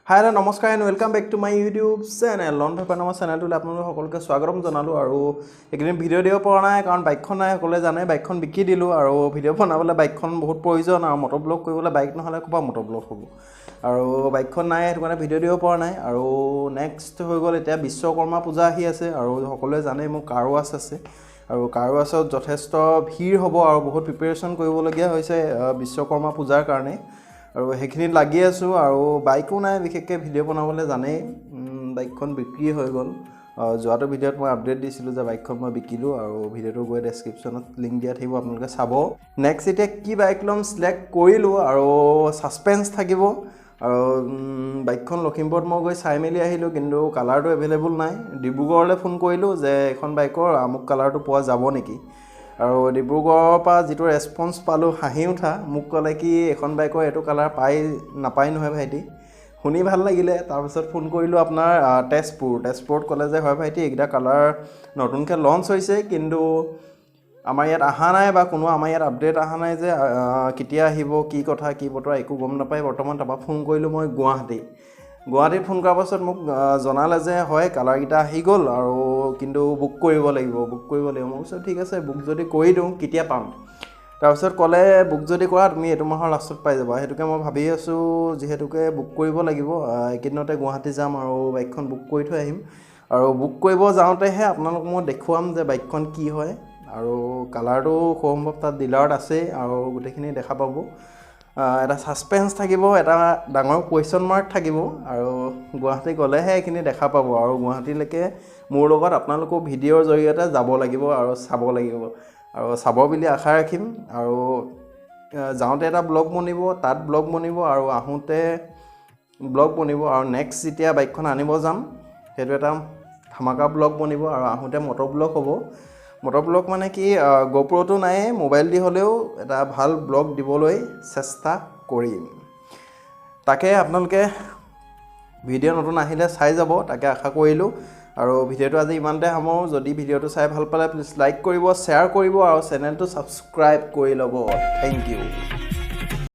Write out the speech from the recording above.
Hi, hello, namaskar and welcome back to my YouTube channel. Lon Pepper nama channel to আপোনালোক সকলোকে স্বাগতম জনালো আৰু একদিন ভিডিও দিব পৰা নাই কাৰণ বাইকখন নাই সকলে জানে বাইকখন বিকি দিলো আৰু ভিডিও বনাবলৈ বাইকখন বহুত প্ৰয়োজন আৰু মটৰ ব্লগ কৰিবলৈ বাইক নহলে কোপা মটৰ ব্লগ হ'ব আৰু বাইকখন নাই সেইটো কাৰণে ভিডিও দিব পৰা নাই আৰু নেক্সট হৈ গ'ল এতিয়া বিশ্বকৰ্মা পূজা আহি আছে আৰু সকলোৱে জানে মোৰ কাৰ ৱাছ আছে আৰু কাৰ ৱাছত যথেষ্ট ভিৰ হ'ব আৰু বহুত প্ৰিপাৰেচন কৰিবলগীয়া হৈছে বিশ্বকৰ্মা পূজাৰ কাৰণে আৰু হেখিনি লাগি আছো আৰু বাইকো নাই বিশেষকৈ ভিডিও বনাবলৈ জানে বাইকখন বিক্ৰী হৈ গ'ল যোৱাটো ভিডিওত মই আপডেট দিছিলো যে বাইকখন মই বিকিলো আৰু ভিডিওটো গৈ ডেসক্ৰিপচনত লিংক দিয়া থাকিব আপোনালোকে চাব নেক্সট এতিয়া কি বাইক লম সিলেক্ট কৰিলো আৰু সাসপেন্স থাকিব আৰু বাইকখন লখিমপুৰত মই গৈ চাই মেলি আহিলো কিন্তু কালাৰটো এভেইলেবল নাই ডিব্ৰুগড়লৈ ফোন কৰিলো যে এখন বাইকৰ আমুক কালাৰটো পোৱা যাব নেকি আৰু ডিব্ৰুগড়ৰ পৰা যেটো ৰেসপন্স পালো হাঁহি উঠা মোক কলে কি এখন বাইকৰ এটো কালাৰ পাই নাপাই নহয় ভাইটি শুনি ভাল লাগিলে তাৰ পিছত ফোন কৰিলো আপোনাৰ তেজপুৰত কলে যে হয় ভাইটি এইটা কালাৰ নতুনকৈ লঞ্চ হৈছে কিন্তু আমাৰ ইয়াত আহা নাই বা কোনো আমাৰ ইয়াত আপডেট আহা নাই যে কেতিয়া আহিব কি কথা কি বতৰা একো গম নাপাই বৰ্তমান তাপা ফোন কৰিলো মই গুৱাহাটীত ফোন কৰাৰ পাছত মোক জনালে যে হয় কালাৰ গিটা আহি গ'ল আৰু কিন্তু বুক কৰিব লাগিব মই কৈছো ঠিক আছে বুক যদি কৰি দিও কেতিয়া পাম তাৰ পিছত কলে বুক যদি কৰা তুমি এটো মাহৰ লাষ্টত পাই যাবা হেতুকে মই ভাবি আছো যেহেতুকে বুক কৰিব লাগিব একিদিনতে গুৱাহাটী যাম আৰু বাইকখন বুক কৰি থৈ আহিম আৰু বুক কৰিব যাওঁতেহে আপোনালোক মই দেখুৱাম যে বাইকখন কি হয় আৰু কালাৰটো সম্ভৱ তাত ডিলাৰত আছে আৰু গুটেখিনি দেখা পাব এটা সাসপেন্স থাকিব এটা ডাঙৰ কোৱেশ্চন মাৰ্ক থাকিব আৰু গুৱাহাটী গলেহে এখিনি দেখা পাব আৰু গুৱাহাটীলৈকে মোৰ লগত আপোনালোকক ভিডিওৰ জৰিয়তে যাব লাগিব আৰু চাব বুলি আশা ৰাখিম আৰু যাওঁতে এটা ব্লগ বনিব তাত ব্লগ বনিব আৰু আহোতে ব্লগ বনিব আৰু নেক্সট যেতিয়া বাইকখন আনিব যাম হেতু এটা ধামাকা ব্লগ বনিব আৰু আহোতে মটৰ ব্লগ হ'ব মটৰ ব্লগ মানে কি গোপ্ৰটো নাই মোবাইল দি হলেও এটা ভাল ব্লগ দিবলৈ চেষ্টা কৰিম তাকে আপোনালোকে ভিডিও নতুন আহিলে চাই যাব তাকে আশা কৰিলো আৰু ভিডিওটো আজি ইমানতে সামৰো যদি ভিডিওটো চাই ভাল পালে প্লিজ লাইক কৰিব শেয়াৰ কৰিব আৰু চেনেলটো সাবস্ক্ৰাইব কৰি লব থ্যাংক ইউ